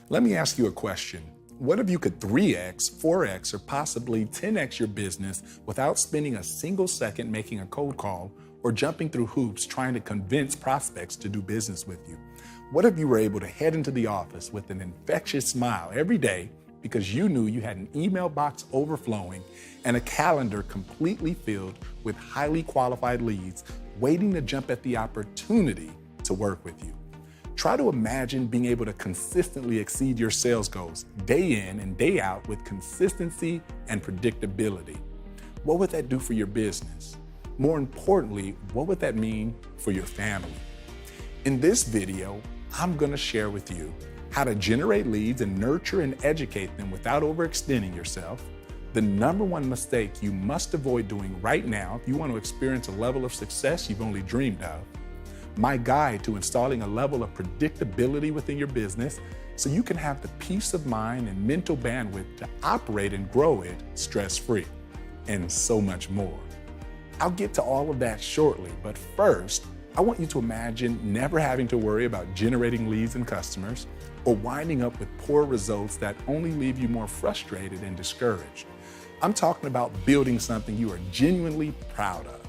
Let me ask you a question. What if you could 3x, 4x, or possibly 10x your business without spending a single second making a cold call or jumping through hoops trying to convince prospects to do business with you? What if you were able to head into the office with an infectious smile every day because you knew you had an email box overflowing and a calendar completely filled with highly qualified leads waiting to jump at the opportunity to work with you? Try to imagine being able to consistently exceed your sales goals day in and day out with consistency and predictability. What would that do for your business? More importantly, what would that mean for your family? In this video, I'm going to share with you how to generate leads and nurture and educate them without overextending yourself, the number one mistake you must avoid doing right now if you want to experience a level of success you've only dreamed of, my guide to installing a level of predictability within your business so you can have the peace of mind and mental bandwidth to operate and grow it stress-free, and so much more. I'll get to all of that shortly, but first, I want you to imagine never having to worry about generating leads and customers or winding up with poor results that only leave you more frustrated and discouraged. I'm talking about building something you are genuinely proud of.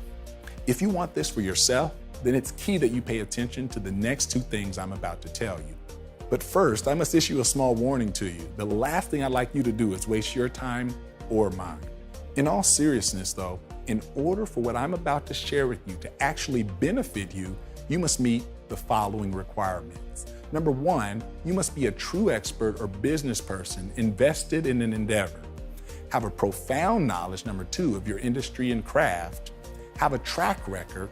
If you want this for yourself, then it's key that you pay attention to the next two things I'm about to tell you. But first, I must issue a small warning to you. The last thing I'd like you to do is waste your time or mine. In all seriousness though, in order for what I'm about to share with you to actually benefit you, you must meet the following requirements. Number one, you must be a true expert or business person invested in an endeavor. Have a profound knowledge, number two, of your industry and craft. Have a track record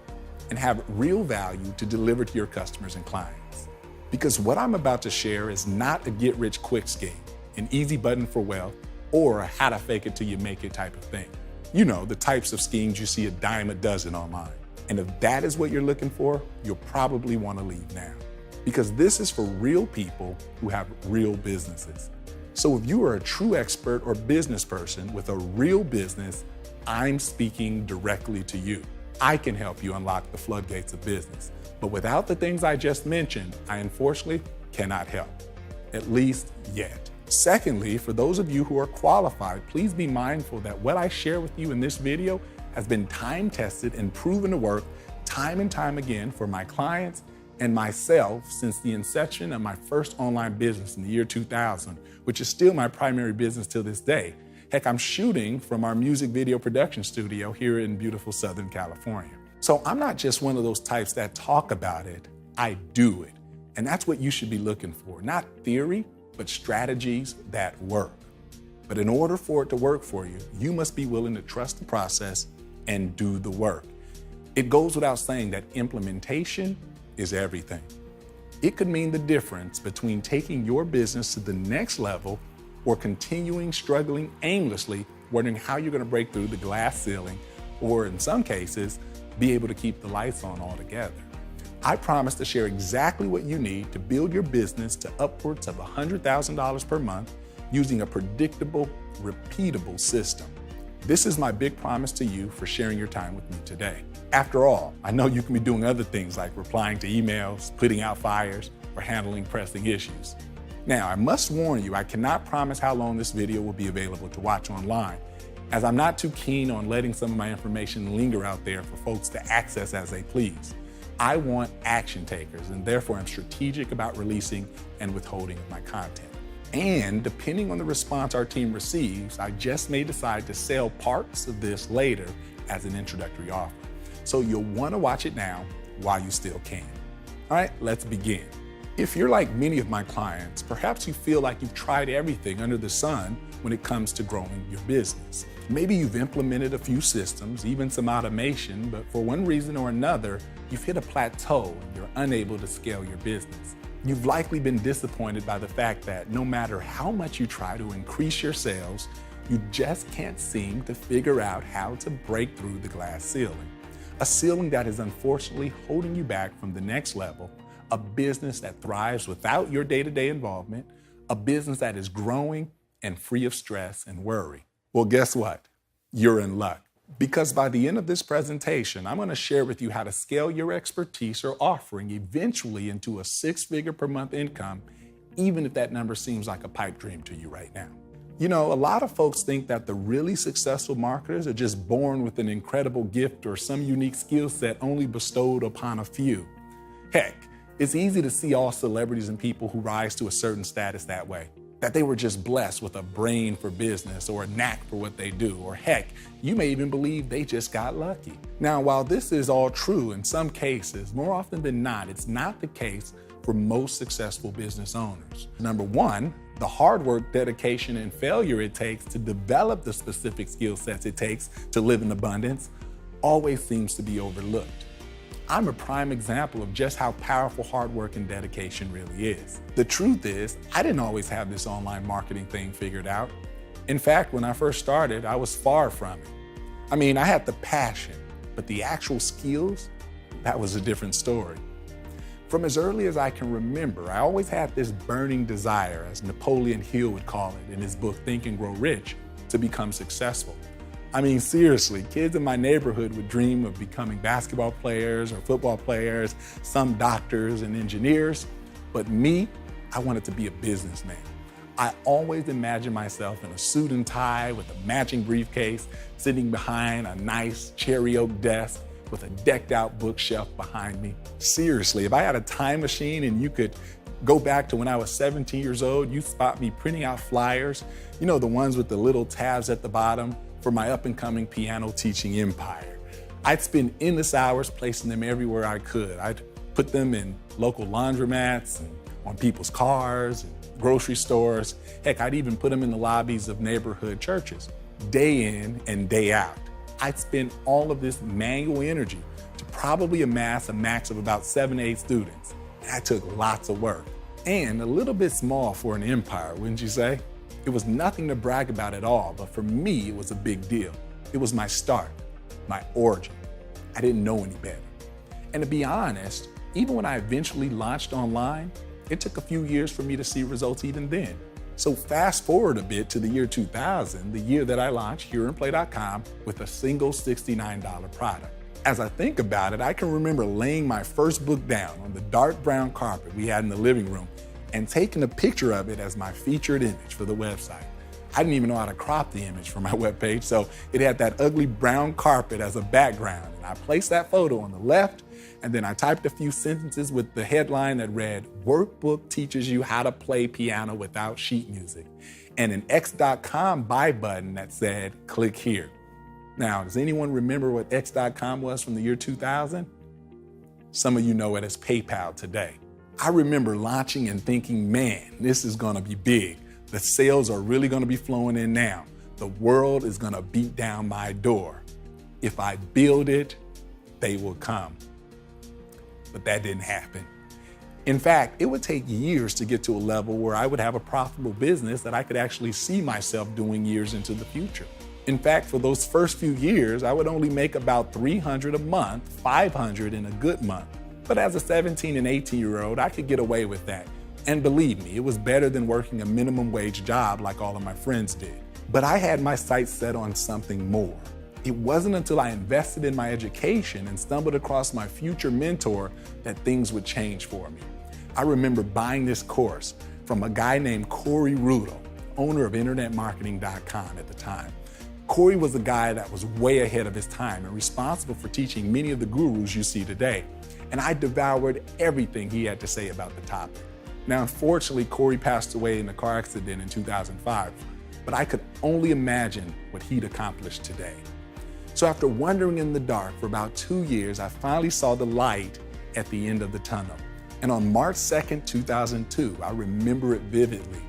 and have real value to deliver to your customers and clients. Because what I'm about to share is not a get-rich-quick scheme, an easy button for wealth, or a how to fake it till you make it type of thing. You know, the types of schemes you see a dime a dozen online. And if that is what you're looking for, you'll probably want to leave now. Because this is for real people who have real businesses. So if you are a true expert or business person with a real business, I'm speaking directly to you. I can help you unlock the floodgates of business. But without the things I just mentioned, I unfortunately cannot help, at least yet. Secondly, for those of you who are qualified, please be mindful that what I share with you in this video has been time tested and proven to work time and time again for my clients and myself since the inception of my first online business in the year 2000, which is still my primary business till this day. Heck, I'm shooting from our music video production studio here in beautiful Southern California. So I'm not just one of those types that talk about it, I do it. And that's what you should be looking for, not theory, but strategies that work. But in order for it to work for you, you must be willing to trust the process and do the work. It goes without saying that implementation is everything. It could mean the difference between taking your business to the next level or continuing struggling aimlessly, wondering how you're going to break through the glass ceiling, or in some cases, be able to keep the lights on altogether. I promise to share exactly what you need to build your business to upwards of $100,000 per month using a predictable, repeatable system. This is my big promise to you for sharing your time with me today. After all, I know you can be doing other things like replying to emails, putting out fires, or handling pressing issues. Now, I must warn you, I cannot promise how long this video will be available to watch online, as I'm not too keen on letting some of my information linger out there for folks to access as they please. I want action takers, and therefore I'm strategic about releasing and withholding of my content. And depending on the response our team receives, I just may decide to sell parts of this later as an introductory offer. So you'll want to watch it now while you still can. All right, let's begin. If you're like many of my clients, perhaps you feel like you've tried everything under the sun when it comes to growing your business. Maybe you've implemented a few systems, even some automation, but for one reason or another, you've hit a plateau and you're unable to scale your business. You've likely been disappointed by the fact that no matter how much you try to increase your sales, you just can't seem to figure out how to break through the glass ceiling. A ceiling that is unfortunately holding you back from the next level, a business that thrives without your day-to-day involvement, a business that is growing and free of stress and worry. Well, guess what? You're in luck. Because by the end of this presentation, I'm going to share with you how to scale your expertise or offering eventually into a six-figure per month income even if that number seems like a pipe dream to you right now. You know, a lot of folks think that the really successful marketers are just born with an incredible gift or some unique skill set only bestowed upon a few. Heck, it's easy to see all celebrities and people who rise to a certain status that way, that they were just blessed with a brain for business or a knack for what they do, or heck, you may even believe they just got lucky. Now, while this is all true in some cases, more often than not, it's not the case for most successful business owners. Number one, the hard work, dedication, and failure it takes to develop the specific skill sets it takes to live in abundance always seems to be overlooked. I'm a prime example of just how powerful hard work and dedication really is. The truth is, I didn't always have this online marketing thing figured out. In fact, when I first started, I was far from it. I mean, I had the passion, but the actual skills, that was a different story. From as early as I can remember, I always had this burning desire, as Napoleon Hill would call it in his book, Think and Grow Rich, to become successful. I mean, seriously, kids in my neighborhood would dream of becoming basketball players or football players, some doctors and engineers, but me, I wanted to be a businessman. I always imagined myself in a suit and tie with a matching briefcase, sitting behind a nice cherry oak desk with a decked out bookshelf behind me. Seriously, if I had a time machine and you could go back to when I was 17 years old, you'd spot me printing out flyers, you know, the ones with the little tabs at the bottom for my up and coming piano teaching empire. I'd spend endless hours placing them everywhere I could. I'd put them in local laundromats and on people's cars and grocery stores. Heck, I'd even put them in the lobbies of neighborhood churches, day in and day out. I'd spend all of this manual energy to probably amass a max of about 7 to 8 students. And that took lots of work and a little bit small for an empire, wouldn't you say? It was nothing to brag about at all, but for me, it was a big deal. It was my start, my origin. I didn't know any better. And to be honest, even when I eventually launched online, it took a few years for me to see results even then. So fast forward a bit to the year 2000, the year that I launched HearAndPlay.com with a single $69 product. As I think about it, I can remember laying my first book down on the dark brown carpet we had in the living room and taking a picture of it as my featured image for the website. I didn't even know how to crop the image for my webpage, so it had that ugly brown carpet as a background. And I placed that photo on the left, and then I typed a few sentences with the headline that read, "Workbook teaches you how to play piano without sheet music," and an X.com buy button that said, "Click here." Now, does anyone remember what X.com was from the year 2000? Some of you know it as PayPal today. I remember launching and thinking, man, this is gonna be big. The sales are really gonna be flowing in now. The world is gonna beat down my door. If I build it, they will come. But that didn't happen. In fact, it would take years to get to a level where I would have a profitable business that I could actually see myself doing years into the future. In fact, for those first few years, I would only make about $300 a month, $500 in a good month. But as a 17 and 18-year-old, I could get away with that. And believe me, it was better than working a minimum wage job like all of my friends did. But I had my sights set on something more. It wasn't until I invested in my education and stumbled across my future mentor that things would change for me. I remember buying this course from a guy named Corey Rudel, owner of InternetMarketing.com at the time. Corey was a guy that was way ahead of his time and responsible for teaching many of the gurus you see today. And I devoured everything he had to say about the topic. Now, unfortunately, Corey passed away in a car accident in 2005, but I could only imagine what he'd accomplished today. So after wandering in the dark for about 2 years, I finally saw the light at the end of the tunnel. And on March 2nd, 2002, I remember it vividly.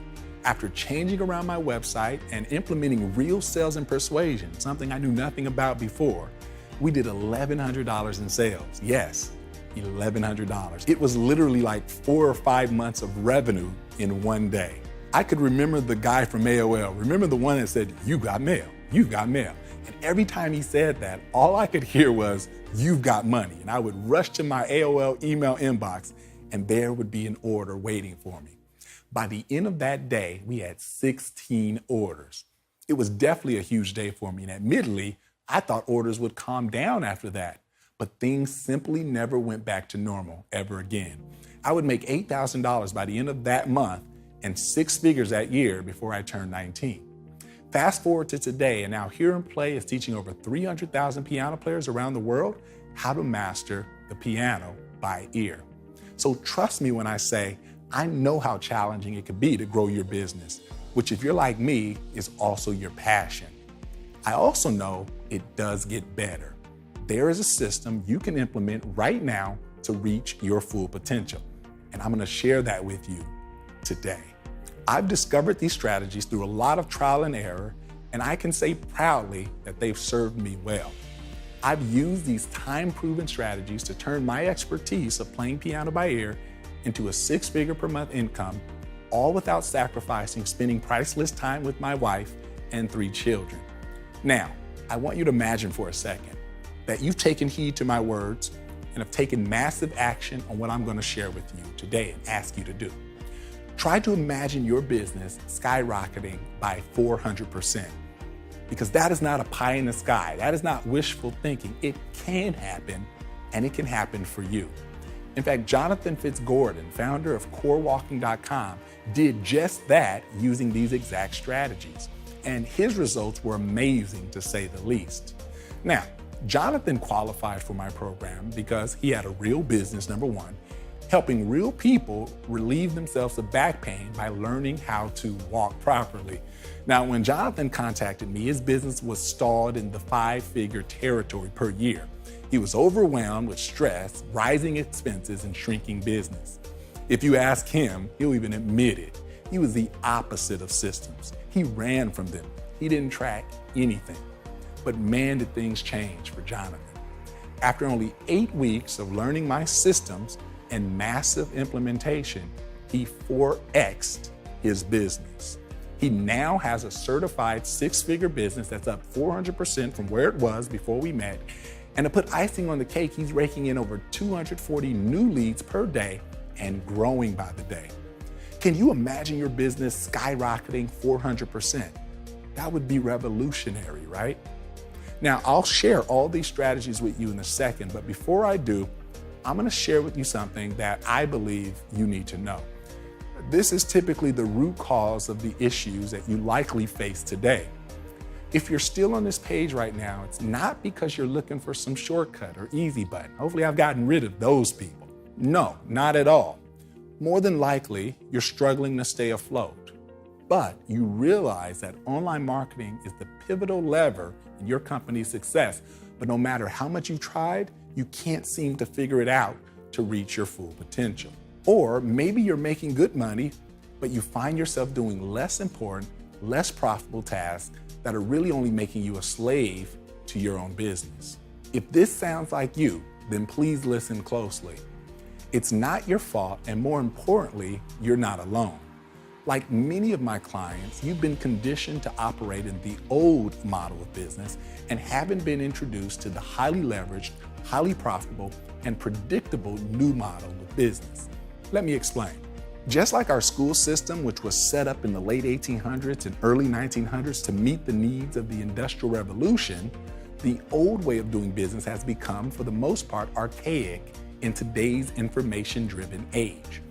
After changing around my website and implementing real sales and persuasion, something I knew nothing about before, we did $1,100 in sales. Yes, $1,100. It was literally like 4 or 5 months of revenue in one day. I could remember the guy from AOL. Remember the one that said, "You've got mail, you've got mail." And every time he said that, all I could hear was, "You've got money." And I would rush to my AOL email inbox, and there would be an order waiting for me. By the end of that day, we had 16 orders. It was definitely a huge day for me. And admittedly, I thought orders would calm down after that. But things simply never went back to normal ever again. I would make $8,000 by the end of that month, and six figures that year before I turned 19. Fast forward to today, and now Hear and Play is teaching over 300,000 piano players around the world how to master the piano by ear. So trust me when I say, I know how challenging it could be to grow your business, which if you're like me, is also your passion. I also know it does get better. There is a system you can implement right now to reach your full potential. And I'm gonna share that with you today. I've discovered these strategies through a lot of trial and error, and I can say proudly that they've served me well. I've used these time-proven strategies to turn my expertise of playing piano by ear into a six-figure per month income, all without sacrificing spending priceless time with my wife and 3 children. Now, I want you to imagine for a second that you've taken heed to my words and have taken massive action on what I'm going to share with you today and ask you to do. Try to imagine your business skyrocketing by 400%, because that is not a pie in the sky. That is not wishful thinking. It can happen, and it can happen for you. In fact, Jonathan Fitzgordon, founder of CoreWalking.com, did just that using these exact strategies, and his results were amazing to say the least. Now, Jonathan qualified for my program because he had a real business, number one, helping real people relieve themselves of back pain by learning how to walk properly. Now, when Jonathan contacted me, his business was stalled in the 5-figure territory per year. He was overwhelmed with stress, rising expenses, and shrinking business. If you ask him, he'll even admit it. He was the opposite of systems. He ran from them. He didn't track anything. But man, did things change for Jonathan. After only 8 weeks of learning my systems and massive implementation, he 4x'd his business. He now has a certified 6-figure business that's up 400% from where it was before we met. And to put icing on the cake, he's raking in over 240 new leads per day and growing by the day. Can you imagine your business skyrocketing 400%? That would be revolutionary, right? Now, I'll share all these strategies with you in a second, but before I do, I'm gonna share with you something that I believe you need to know. This is typically the root cause of the issues that you likely face today. If you're still on this page right now, it's not because you're looking for some shortcut or easy button. Hopefully I've gotten rid of those people. No, not at all. More than likely, you're struggling to stay afloat. But you realize that online marketing is the pivotal lever in your company's success. But no matter how much you've tried, you can't seem to figure it out to reach your full potential. Or maybe you're making good money, but you find yourself doing less important, less profitable tasks that are really only making you a slave to your own business. If this sounds like you, then please listen closely. It's not your fault, and more importantly, you're not alone. Like many of my clients, you've been conditioned to operate in the old model of business and haven't been introduced to the highly leveraged, highly profitable, and predictable new model of business. Let me explain. Just like our school system, which was set up in the late 1800s and early 1900s to meet the needs of the Industrial Revolution, the old way of doing business has become, for the most part, archaic in today's information-driven age.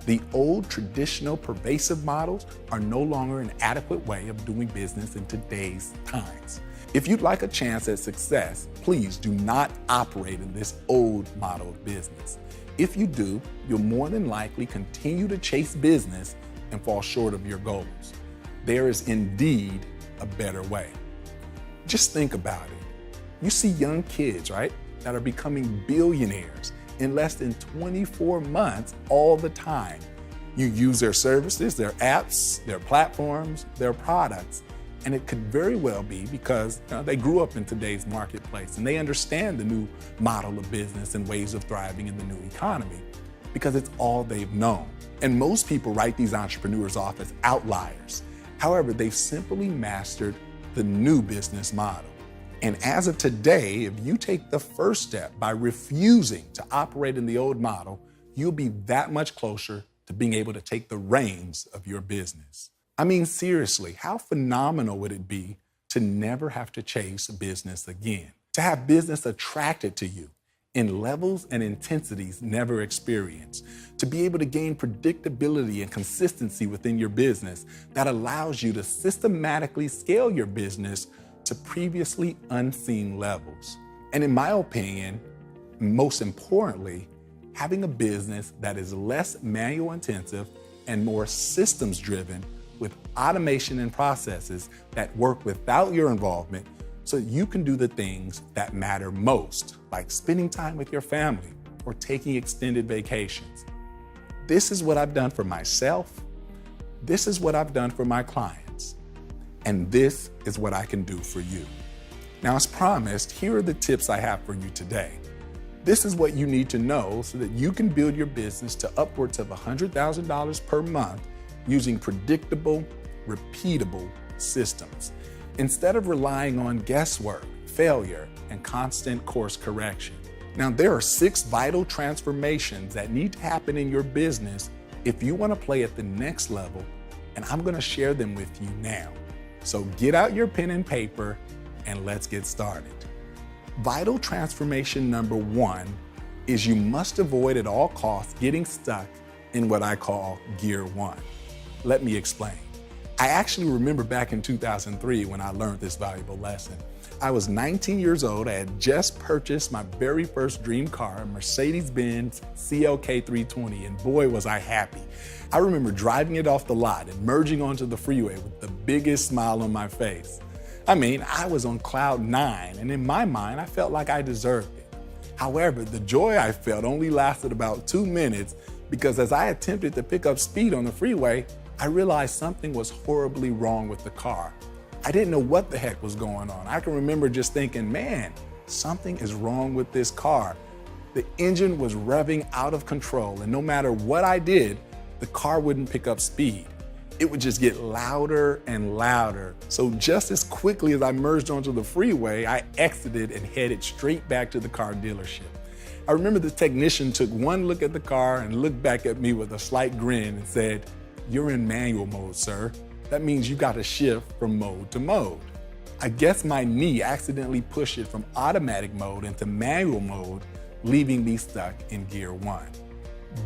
The old traditional pervasive models are no longer an adequate way of doing business in today's times. If you'd like a chance at success, please do not operate in this old model of business. If you do, you'll more than likely continue to chase business and fall short of your goals. There is indeed a better way. Just think about it. You see young kids, right, that are becoming billionaires in less than 24 months all the time. You use their services, their apps, their platforms, their products, and it could very well be because they grew up in today's marketplace and they understand the new model of business and ways of thriving in the new economy because it's all they've known. And most people write these entrepreneurs off as outliers. However, they've simply mastered the new business model. And as of today, if you take the first step by refusing to operate in the old model, you'll be that much closer to being able to take the reins of your business. I mean, seriously, how phenomenal would it be to never have to chase business again? To have business attracted to you in levels and intensities never experienced, to be able to gain predictability and consistency within your business that allows you to systematically scale your business to previously unseen levels. And in my opinion, most importantly, having a business that is less manual intensive and more systems driven with automation and processes that work without your involvement so you can do the things that matter most, like spending time with your family or taking extended vacations. This is what I've done for myself. This is what I've done for my clients. And this is what I can do for you. Now, as promised, here are the tips I have for you today. This is what you need to know so that you can build your business to upwards of $100,000 per month using predictable, repeatable systems, instead of relying on guesswork, failure, and constant course correction. Now, there are 6 vital transformations that need to happen in your business if you want to play at the next level, and I'm going to share them with you now. So get out your pen and paper and let's get started. Vital transformation number 1 is you must avoid at all costs getting stuck in what I call gear 1. Let me explain. I actually remember back in 2003 when I learned this valuable lesson. I was 19 years old. I had just purchased my very first dream car, a Mercedes-Benz CLK 320, and boy was I happy. I remember driving it off the lot and merging onto the freeway with the biggest smile on my face. I mean, I was on cloud 9, and in my mind, I felt like I deserved it. However, the joy I felt only lasted about 2 minutes because as I attempted to pick up speed on the freeway, I realized something was horribly wrong with the car. I didn't know what the heck was going on. I can remember just thinking, man, something is wrong with this car. The engine was revving out of control, and no matter what I did, the car wouldn't pick up speed. It would just get louder and louder. So just as quickly as I merged onto the freeway, I exited and headed straight back to the car dealership. I remember the technician took one look at the car and looked back at me with a slight grin and said, "You're in manual mode, sir. That means you got to shift from mode to mode." I guess my knee accidentally pushed it from automatic mode into manual mode, leaving me stuck in gear 1.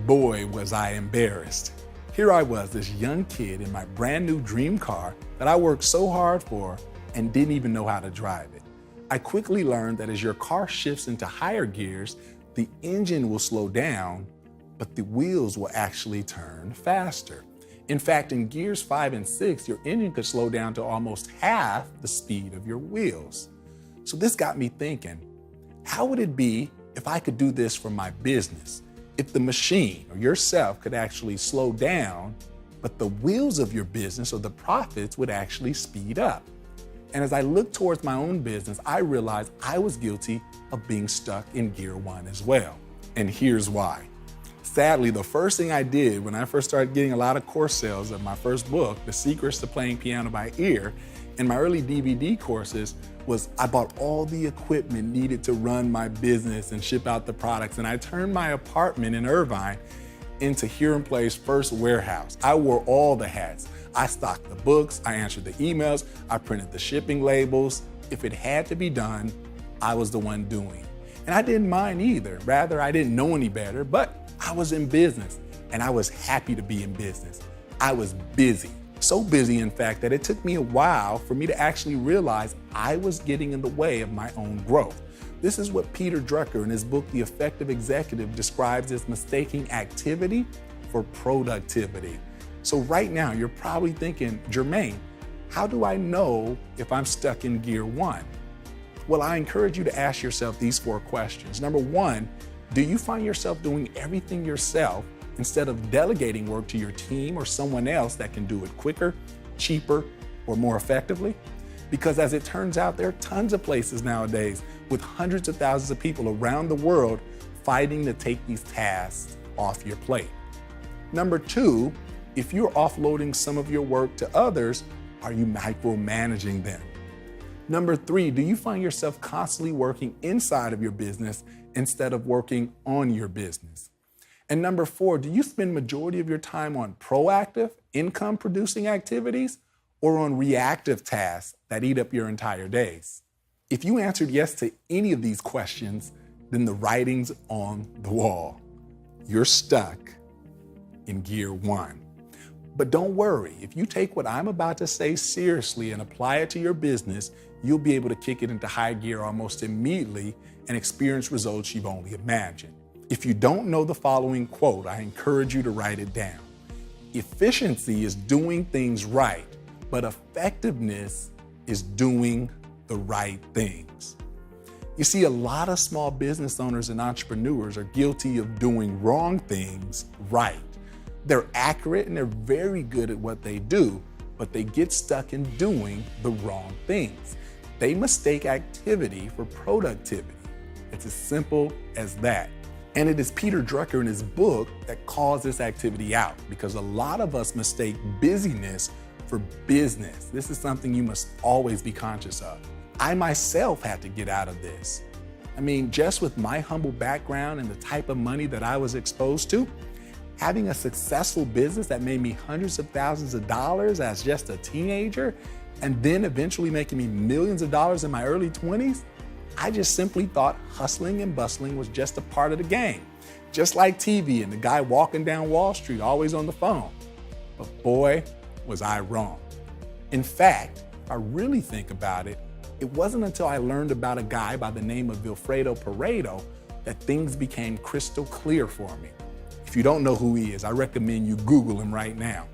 Boy, was I embarrassed. Here I was, this young kid in my brand new dream car that I worked so hard for and didn't even know how to drive it. I quickly learned that as your car shifts into higher gears, the engine will slow down, but the wheels will actually turn faster. In fact, in gears 5 and 6, your engine could slow down to almost half the speed of your wheels. So this got me thinking, how would it be if I could do this for my business? If the machine or yourself could actually slow down, but the wheels of your business or the profits would actually speed up. And as I looked towards my own business, I realized I was guilty of being stuck in gear 1 as well. And here's why. Sadly, the first thing I did when I first started getting a lot of course sales of my first book, The Secrets to Playing Piano by Ear, and my early DVD courses, was I bought all the equipment needed to run my business and ship out the products. And I turned my apartment in Irvine into Here and Play's first warehouse. I wore all the hats. I stocked the books, I answered the emails, I printed the shipping labels. If it had to be done, I was the one doing it. And I didn't mind either. Rather, I didn't know any better, but I was in business and I was happy to be in business. I was busy. So busy, in fact, that it took me a while for me to actually realize I was getting in the way of my own growth. This is what Peter Drucker in his book, The Effective Executive, describes as mistaking activity for productivity. So right now, you're probably thinking, Jermaine, how do I know if I'm stuck in gear 1? Well, I encourage you to ask yourself these 4 questions. Number 1, do you find yourself doing everything yourself instead of delegating work to your team or someone else that can do it quicker, cheaper, or more effectively? Because as it turns out, there are tons of places nowadays with hundreds of thousands of people around the world fighting to take these tasks off your plate. Number 2, if you're offloading some of your work to others, are you micromanaging them? Number 3, do you find yourself constantly working inside of your business instead of working on your business? And number 4, do you spend majority of your time on proactive, income-producing activities or on reactive tasks that eat up your entire days? If you answered yes to any of these questions, then the writing's on the wall. You're stuck in gear one. But don't worry, if you take what I'm about to say seriously and apply it to your business, you'll be able to kick it into high gear almost immediately and experience results you've only imagined. If you don't know the following quote, I encourage you to write it down. Efficiency is doing things right, but effectiveness is doing the right things. You see, a lot of small business owners and entrepreneurs are guilty of doing wrong things right. They're accurate and they're very good at what they do, but they get stuck in doing the wrong things. They mistake activity for productivity. It's as simple as that. And it is Peter Drucker in his book that calls this activity out, because a lot of us mistake busyness for business. This is something you must always be conscious of. I myself had to get out of this. I mean, just with my humble background and the type of money that I was exposed to, having a successful business that made me hundreds of thousands of dollars as just a teenager, and then eventually making me millions of dollars in my early 20s, I just simply thought hustling and bustling was just a part of the game. Just like TV and the guy walking down Wall Street always on the phone. But boy, was I wrong. In fact, if I really think about it, it wasn't until I learned about a guy by the name of Vilfredo Pareto that things became crystal clear for me. If you don't know who he is, I recommend you Google him right now.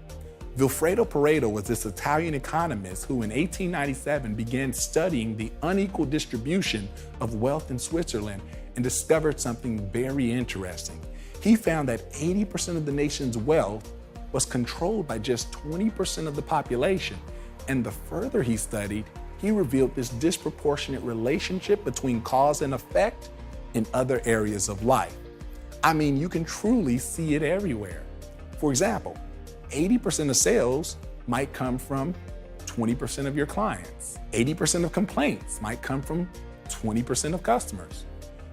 Vilfredo Pareto was this Italian economist who in 1897 began studying the unequal distribution of wealth in Switzerland and discovered something very interesting. He found that 80% of the nation's wealth was controlled by just 20% of the population. And the further he studied, he revealed this disproportionate relationship between cause and effect in other areas of life. I mean, you can truly see it everywhere. For example, 80% of sales might come from 20% of your clients. 80% of complaints might come from 20% of customers.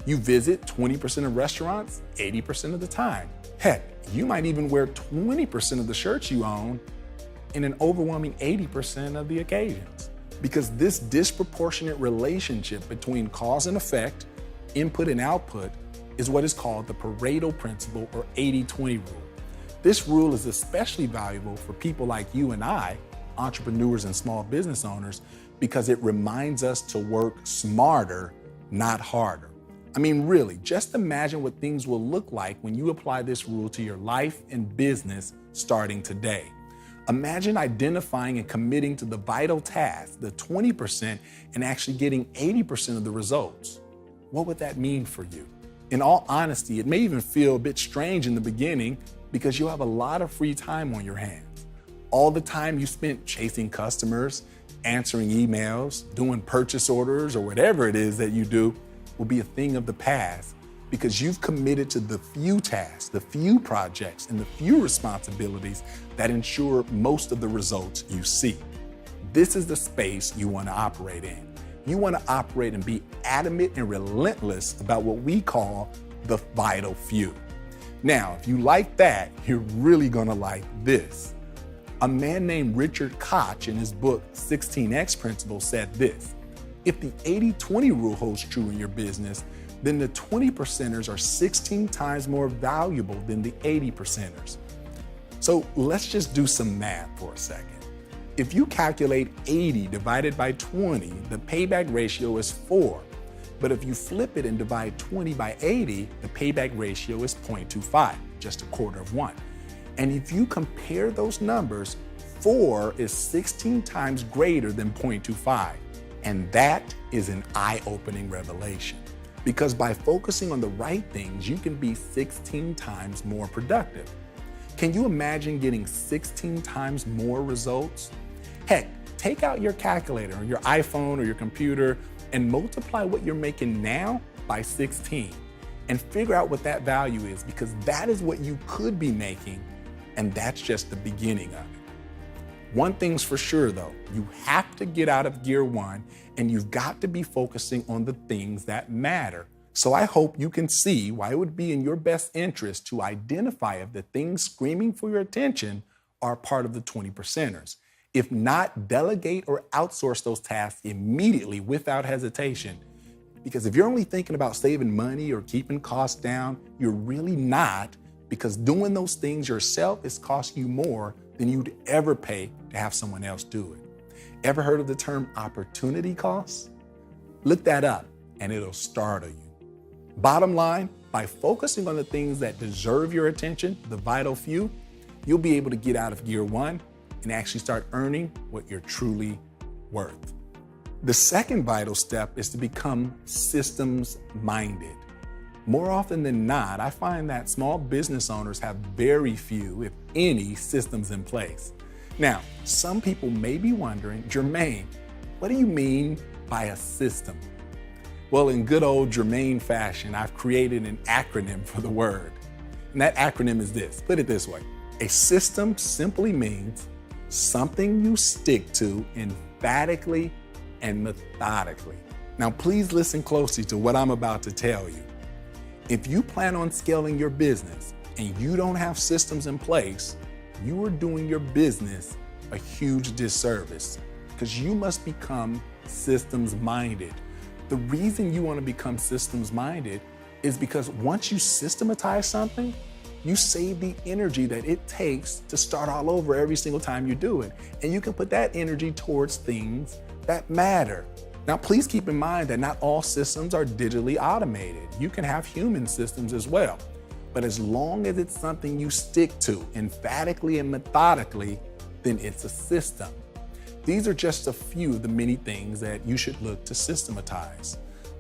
You visit 20% of restaurants 80% of the time. Heck, you might even wear 20% of the shirts you own in an overwhelming 80% of the occasions. Because this disproportionate relationship between cause and effect, input and output, is what is called the Pareto principle, or 80-20 rule. This rule is especially valuable for people like you and I, entrepreneurs and small business owners, because it reminds us to work smarter, not harder. I mean, really, just imagine what things will look like when you apply this rule to your life and business starting today. Imagine identifying and committing to the vital task, the 20%, and actually getting 80% of the results. What would that mean for you? In all honesty, it may even feel a bit strange in the beginning because you'll have a lot of free time on your hands. All the time you spent chasing customers, answering emails, doing purchase orders, or whatever it is that you do will be a thing of the past because you've committed to the few tasks, the few projects, and the few responsibilities that ensure most of the results you see. This is the space you want to operate in. You want to operate and be adamant and relentless about what we call the vital few. Now, if you like that, you're really going to like this. A man named Richard Koch in his book 16X Principle said this: if the 80-20 rule holds true in your business, then the 20%ers are 16 times more valuable than the 80%ers. So let's just do some math for a second. If you calculate 80 divided by 20, the payback ratio is 4. But if you flip it and divide 20 by 80, the payback ratio is 0.25, just a quarter of one. And if you compare those numbers, 4 is 16 times greater than 0.25. And that is an eye-opening revelation. Because by focusing on the right things, you can be 16 times more productive. Can you imagine getting 16 times more results? Heck, take out your calculator or your iPhone or your computer and multiply what you're making now by 16 and figure out what that value is, because that is what you could be making, and that's just the beginning of it. One thing's for sure though, you have to get out of gear one and you've got to be focusing on the things that matter. So I hope you can see why it would be in your best interest to identify if the things screaming for your attention are part of the 20%ers. If not, delegate or outsource those tasks immediately without hesitation, Because if you're only thinking about saving money or keeping costs down, you're really not, because doing those things yourself is costing you more than you'd ever pay to have someone else do it. Ever heard of the term opportunity costs? Look that up and it'll startle you. Bottom line, by focusing on the things that deserve your attention, the vital few, you'll be able to get out of year one and actually start earning what you're truly worth. The second vital step is to become systems-minded. More often than not, I find that small business owners have very few, if any, systems in place. Now, some people may be wondering, Jermaine, what do you mean by a system? Well, in good old Jermaine fashion, I've created an acronym for the word. And that acronym is this. Put it this way. A system simply means something you stick to emphatically and methodically. Now, please listen closely to what I'm about to tell you. If you plan on scaling your business and you don't have systems in place, you are doing your business a huge disservice, because you must become systems-minded. The reason you want to become systems-minded is because once you systematize something, you save the energy that it takes to start all over every single time you do it. And you can put that energy towards things that matter. Now, please keep in mind that not all systems are digitally automated. You can have human systems as well. But as long as it's something you stick to emphatically and methodically, then it's a system. These are just a few of the many things that you should look to systematize.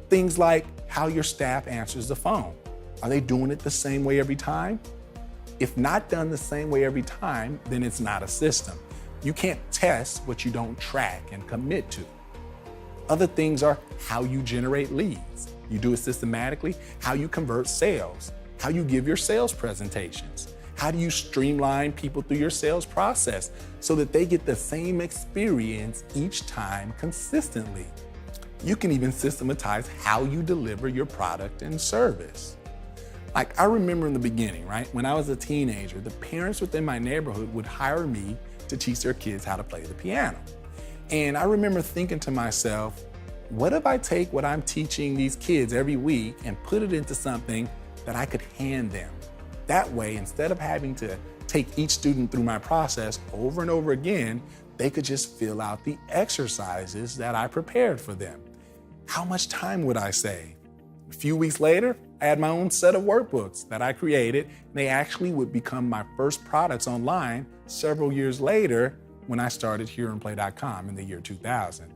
Things like how your staff answers the phone. Are they doing it the same way every time? If not done the same way every time, then it's not a system. You can't test what you don't track and commit to. Other things are how you generate leads. You do it systematically. How you convert sales. How you give your sales presentations. How do you streamline people through your sales process so that they get the same experience each time consistently? You can even systematize how you deliver your product and service. Like, I remember in the beginning, right? When I was a teenager, the parents within my neighborhood would hire me to teach their kids how to play the piano. And I remember thinking to myself, what if I take what I'm teaching these kids every week and put it into something that I could hand them? That way, instead of having to take each student through my process over and over again, they could just fill out the exercises that I prepared for them. How much time would I save? A few weeks later, I had my own set of workbooks that I created. They actually would become my first products online several years later when I started HearAndPlay.com in the year 2000.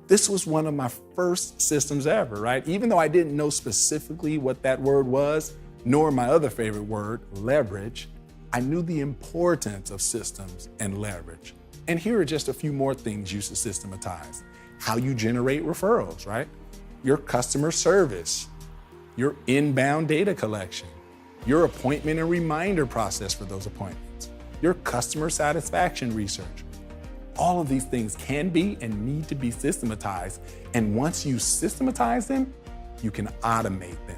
This was one of my first systems ever, right? Even though I didn't know specifically what that word was, nor my other favorite word, leverage, I knew the importance of systems and leverage. And here are just a few more things you should systematize. How you generate referrals, right? Your customer service, your inbound data collection, your appointment and reminder process for those appointments, your customer satisfaction research. All of these things can be and need to be systematized. And once you systematize them, you can automate them.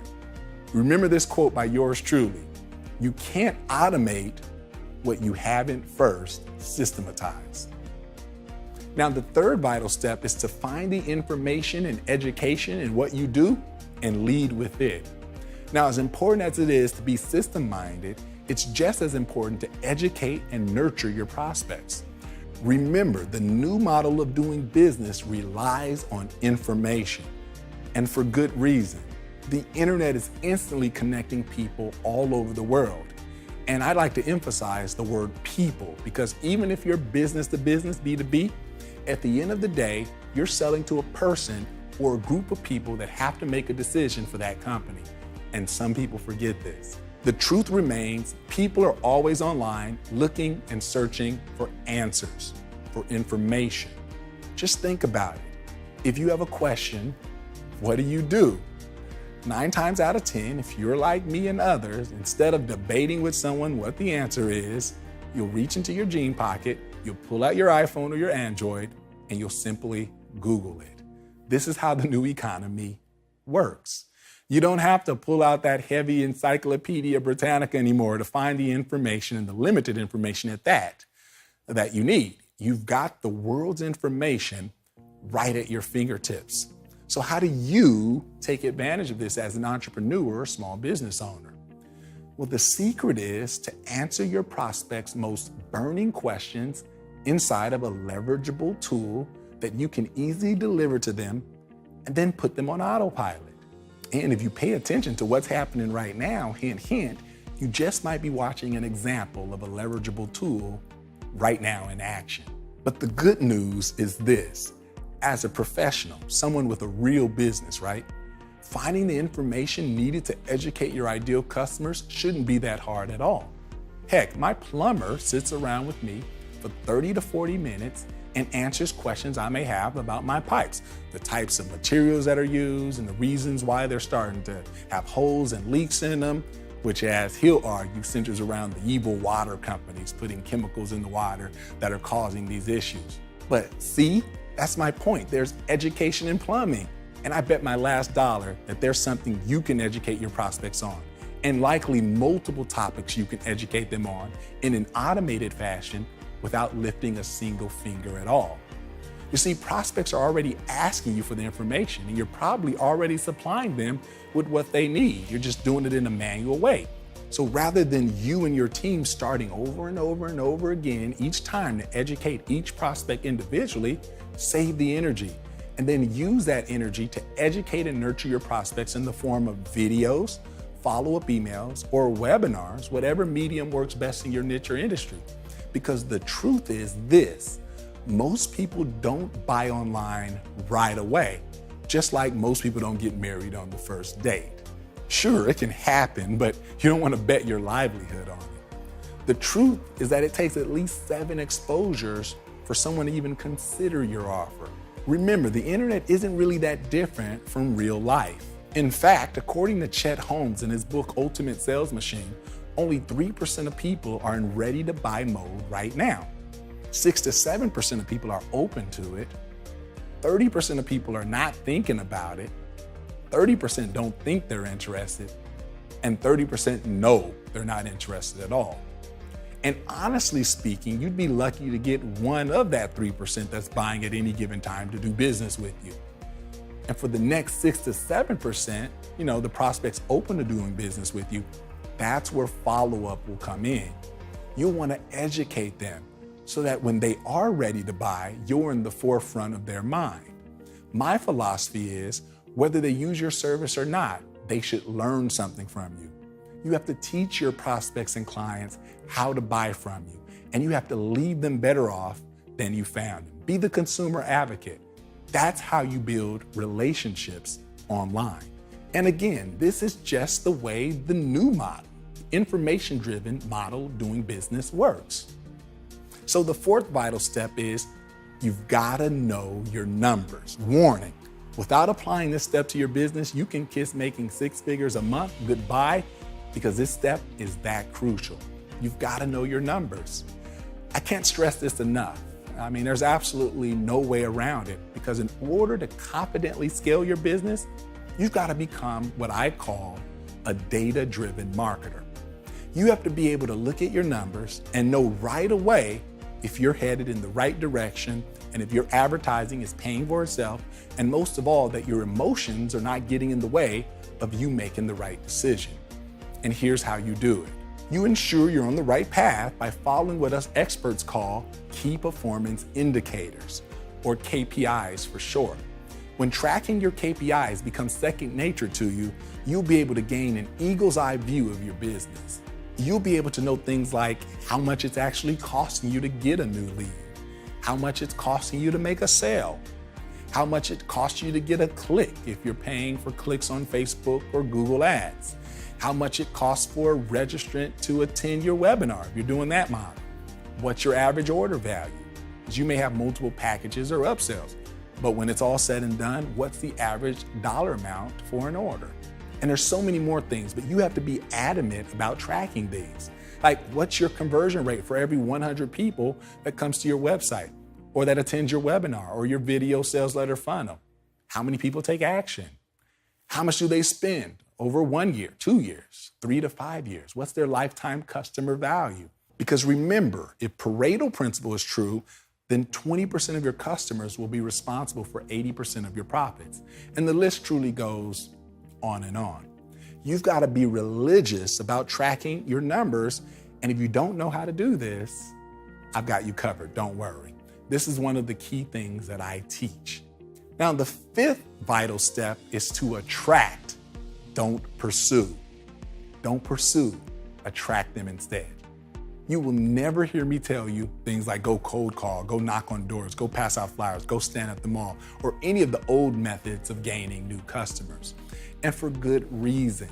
Remember this quote by yours truly: you can't automate what you haven't first systematized. Now, the third vital step is to find the information and education in what you do and lead with it. Now, as important as it is to be system-minded, it's just as important to educate and nurture your prospects. Remember, the new model of doing business relies on information, and for good reason. The internet is instantly connecting people all over the world. And I'd like to emphasize the word people, because even if you're business to business, B2B, at the end of the day, you're selling to a person or a group of people that have to make a decision for that company. And some people forget this. The truth remains, people are always online looking and searching for answers, for information. Just think about it. If you have a question, what do? 9 times out of 10, if you're like me and others, instead of debating with someone what the answer is, you'll reach into your jean pocket, you'll pull out your iPhone or your Android, and you'll simply Google it. This is how the new economy works. You don't have to pull out that heavy Encyclopedia Britannica anymore to find the information, and the limited information at that you need. You've got the world's information right at your fingertips. So how do you take advantage of this as an entrepreneur or small business owner? Well, the secret is to answer your prospects' most burning questions inside of a leverageable tool that you can easily deliver to them and then put them on autopilot. And if you pay attention to what's happening right now, hint, hint, you just might be watching an example of a leverageable tool right now in action. But the good news is this: as a professional, someone with a real business, right? Finding the information needed to educate your ideal customers shouldn't be that hard at all. Heck, my plumber sits around with me for 30 to 40 minutes and answers questions I may have about my pipes, the types of materials that are used and the reasons why they're starting to have holes and leaks in them, which, as he'll argue, centers around the evil water companies putting chemicals in the water that are causing these issues. But see, that's my point. There's education in plumbing. And I bet my last dollar that there's something you can educate your prospects on, and likely multiple topics you can educate them on in an automated fashion without lifting a single finger at all. You see, prospects are already asking you for the information, and you're probably already supplying them with what they need. You're just doing it in a manual way. So rather than you and your team starting over and over and over again each time to educate each prospect individually, save the energy and then use that energy to educate and nurture your prospects in the form of videos, follow-up emails, or webinars, whatever medium works best in your niche or industry. Because the truth is this: most people don't buy online right away, just like most people don't get married on the first date. Sure, it can happen, but you don't want to bet your livelihood on it. The truth is that it takes at least 7 exposures for someone to even consider your offer. Remember, the internet isn't really that different from real life. In fact, according to Chet Holmes in his book, Ultimate Sales Machine, only 3% of people are in ready to buy mode right now. 6 to 7% of people are open to it. 30% of people are not thinking about it. 30% don't think they're interested. And 30% know they're not interested at all. And honestly speaking, you'd be lucky to get one of that 3% that's buying at any given time to do business with you. And for the next 6 to 7%, the prospects open to doing business with you, that's where follow-up will come in. You'll want to educate them so that when they are ready to buy, you're in the forefront of their mind. My philosophy is, whether they use your service or not, they should learn something from you. You have to teach your prospects and clients how to buy from you, and you have to leave them better off than you found them. Be the consumer advocate. That's how you build relationships online. And again, this is just the way the new model, information-driven model doing business works. So the fourth vital step is you've got to know your numbers. Warning, without applying this step to your business, you can kiss making 6 figures a month goodbye, because this step is that crucial. You've got to know your numbers. I can't stress this enough. There's absolutely no way around it, because in order to confidently scale your business, you've got to become what I call a data-driven marketer. You have to be able to look at your numbers and know right away if you're headed in the right direction and if your advertising is paying for itself, and most of all, that your emotions are not getting in the way of you making the right decision. And here's how you do it. You ensure you're on the right path by following what us experts call key performance indicators, or KPIs for short. When tracking your KPIs becomes second nature to you, you'll be able to gain an eagle's eye view of your business. You'll be able to know things like how much it's actually costing you to get a new lead, how much it's costing you to make a sale, how much it costs you to get a click if you're paying for clicks on Facebook or Google Ads, how much it costs for a registrant to attend your webinar if you're doing that model, what's your average order value, because you may have multiple packages or upsells, but when it's all said and done, what's the average dollar amount for an order? And there's so many more things, but you have to be adamant about tracking these. Like, what's your conversion rate for every 100 people that comes to your website or that attends your webinar or your video sales letter funnel? How many people take action? How much do they spend over 1 year, 2 years, 3 to 5 years? What's their lifetime customer value? Because remember, if Pareto principle is true, then 20% of your customers will be responsible for 80% of your profits. And the list truly goes on and on. You've got to be religious about tracking your numbers. And if you don't know how to do this, I've got you covered. Don't worry. This is one of the key things that I teach. Now, the fifth vital step is to attract. Don't pursue. Don't pursue. Attract them instead. You will never hear me tell you things like go cold call, go knock on doors, go pass out flyers, go stand at the mall, or any of the old methods of gaining new customers. And for good reason.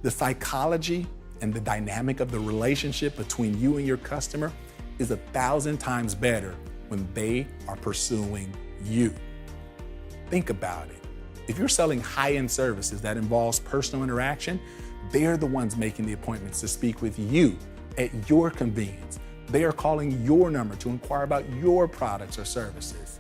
The psychology and the dynamic of the relationship between you and your customer is 1,000 times better when they are pursuing you. Think about it. If you're selling high-end services that involves personal interaction, they're the ones making the appointments to speak with you at your convenience. They are calling your number to inquire about your products or services.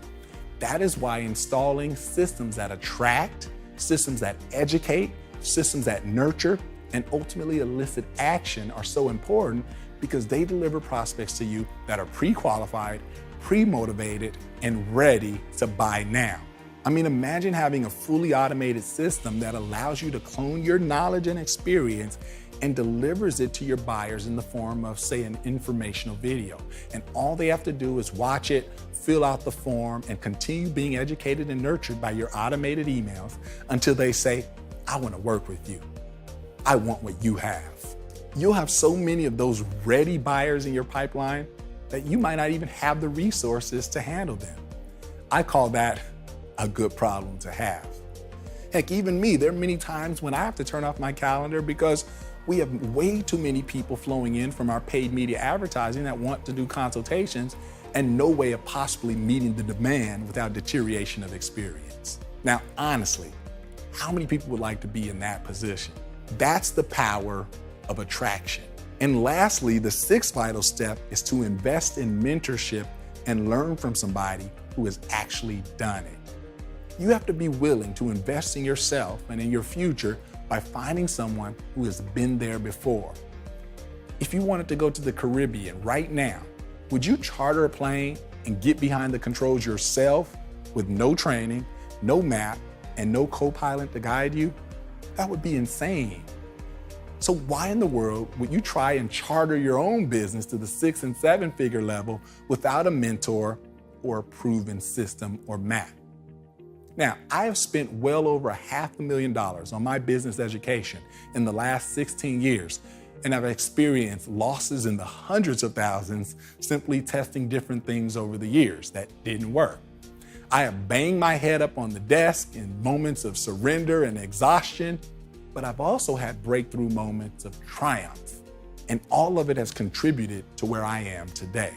That is why installing systems that attract, systems that educate, systems that nurture, and ultimately elicit action are so important, because they deliver prospects to you that are pre-qualified, pre-motivated, and ready to buy now. I mean, imagine having a fully automated system that allows you to clone your knowledge and experience and delivers it to your buyers in the form of, say, an informational video. And all they have to do is watch it, fill out the form, and continue being educated and nurtured by your automated emails until they say, I want to work with you. I want what you have. You'll have so many of those ready buyers in your pipeline that you might not even have the resources to handle them. I call that a good problem to have. Heck, even me, there are many times when I have to turn off my calendar because we have way too many people flowing in from our paid media advertising that want to do consultations and no way of possibly meeting the demand without deterioration of experience. Now, honestly, how many people would like to be in that position? That's the power of attraction. And lastly, the sixth vital step is to invest in mentorship and learn from somebody who has actually done it. You have to be willing to invest in yourself and in your future by finding someone who has been there before. If you wanted to go to the Caribbean right now, would you charter a plane and get behind the controls yourself with no training, no map, and no co-pilot to guide you? That would be insane. So why in the world would you try and charter your own business to the 6- and 7-figure level without a mentor or a proven system or map? Now, I have spent well over $500,000 on my business education in the last 16 years, and I've experienced losses in the hundreds of thousands simply testing different things over the years that didn't work. I have banged my head up on the desk in moments of surrender and exhaustion, but I've also had breakthrough moments of triumph, and all of it has contributed to where I am today.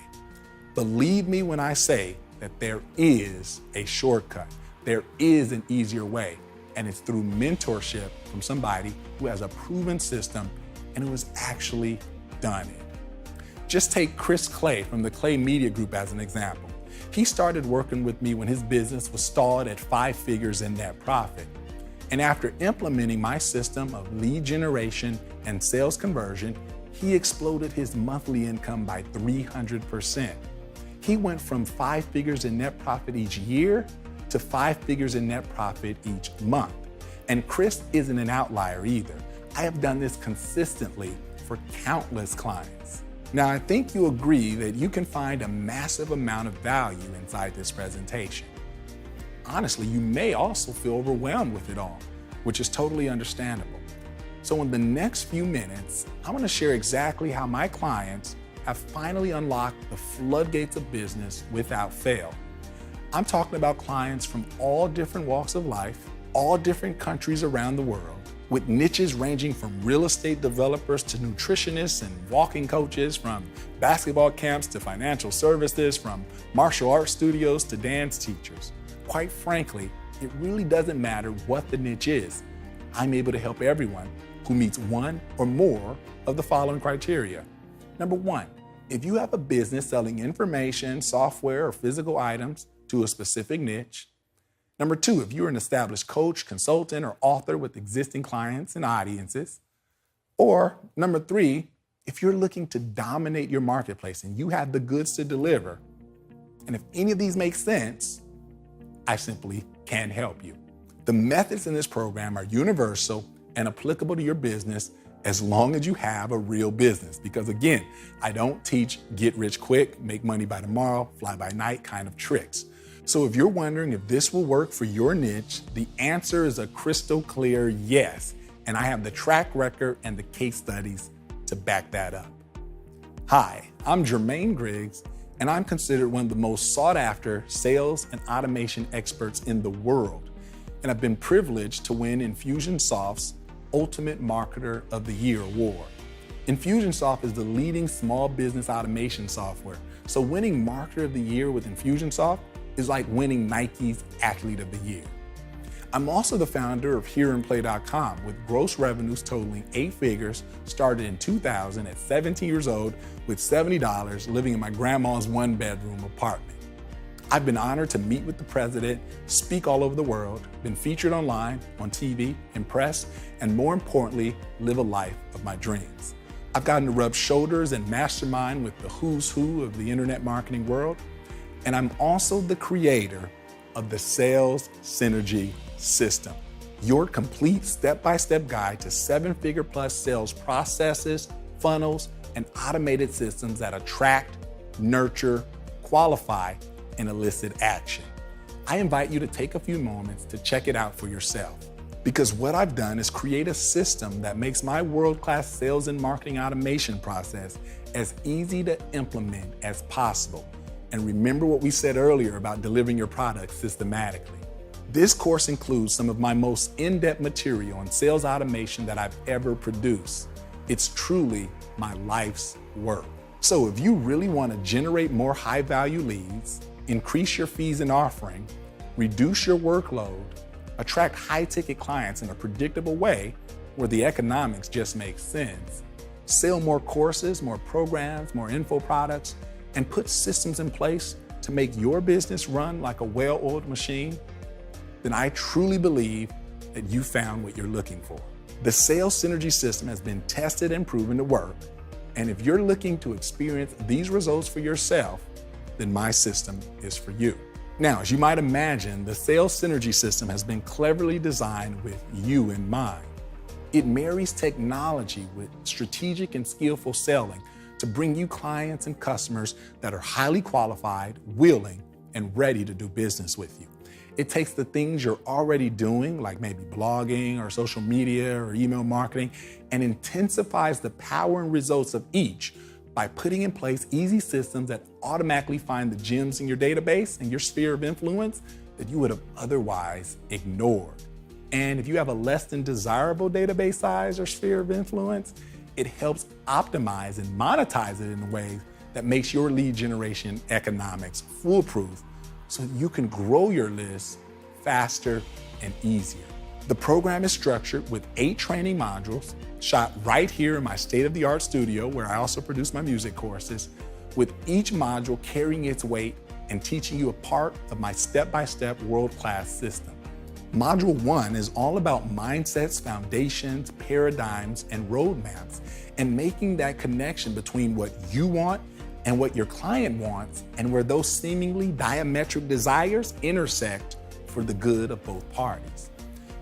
Believe me when I say that there is a shortcut. There is an easier way, and it's through mentorship from somebody who has a proven system and who has actually done it. Just take Chris Clay from the Clay Media Group as an example. He started working with me when his business was stalled at 5 figures in net profit. And after implementing my system of lead generation and sales conversion, he exploded his monthly income by 300%. He went from 5 figures in net profit each year to 5 figures in net profit each month. And Chris isn't an outlier either. I have done this consistently for countless clients. Now, I think you agree that you can find a massive amount of value inside this presentation. Honestly, you may also feel overwhelmed with it all, which is totally understandable. So in the next few minutes, I'm going to share exactly how my clients have finally unlocked the floodgates of business without fail. I'm talking about clients from all different walks of life, all different countries around the world, with niches ranging from real estate developers to nutritionists and walking coaches, from basketball camps to financial services, from martial arts studios to dance teachers. Quite frankly, it really doesn't matter what the niche is. I'm able to help everyone who meets one or more of the following criteria. Number one, if you have a business selling information, software, or physical items to a specific niche. Number two, if you're an established coach, consultant, or author with existing clients and audiences. Or number three, if you're looking to dominate your marketplace and you have the goods to deliver. And if any of these make sense, I simply can't help you. The methods in this program are universal and applicable to your business as long as you have a real business. Because again, I don't teach get rich quick, make money by tomorrow, fly by night kind of tricks. So if you're wondering if this will work for your niche, the answer is a crystal clear yes. And I have the track record and the case studies to back that up. Hi, I'm Jermaine Griggs, and I'm considered one of the most sought after sales and automation experts in the world. And I've been privileged to win Infusionsoft's Ultimate Marketer of the Year award. Infusionsoft is the leading small business automation software. So winning Marketer of the Year with Infusionsoft is like winning Nike's Athlete of the Year. I'm also the founder of HearAndPlay.com with gross revenues totaling 8 figures, started in 2000 at 17 years old with $70 living in my grandma's 1-bedroom apartment. I've been honored to meet with the president, speak all over the world, been featured online, on TV, in press, and more importantly, live a life of my dreams. I've gotten to rub shoulders and mastermind with the who's who of the internet marketing world, and I'm also the creator of the Sales Synergy System, your complete step-by-step guide to 7-figure plus sales processes, funnels, and automated systems that attract, nurture, qualify, and elicit action. I invite you to take a few moments to check it out for yourself. Because what I've done is create a system that makes my world-class sales and marketing automation process as easy to implement as possible. And remember what we said earlier about delivering your product systematically. This course includes some of my most in-depth material on sales automation that I've ever produced. It's truly my life's work. So if you really want to generate more high-value leads, increase your fees and offering, reduce your workload, attract high-ticket clients in a predictable way where the economics just make sense, sell more courses, more programs, more info products, and put systems in place to make your business run like a well-oiled machine, then I truly believe that you found what you're looking for. The Sales Synergy System has been tested and proven to work. And if you're looking to experience these results for yourself, then my system is for you. Now, as you might imagine, the Sales Synergy System has been cleverly designed with you in mind. It marries technology with strategic and skillful selling to bring you clients and customers that are highly qualified, willing, and ready to do business with you. It takes the things you're already doing, like maybe blogging or social media or email marketing, and intensifies the power and results of each by putting in place easy systems that automatically find the gems in your database and your sphere of influence that you would have otherwise ignored. And if you have a less than desirable database size or sphere of influence, it helps optimize and monetize it in a way that makes your lead generation economics foolproof so you can grow your list faster and easier. The program is structured with 8 training modules shot right here in my state-of-the-art studio where I also produce my music courses, with each module carrying its weight and teaching you a part of my step-by-step world-class system. Module 1 is all about mindsets, foundations, paradigms, and roadmaps, and making that connection between what you want and what your client wants, and where those seemingly diametric desires intersect for the good of both parties.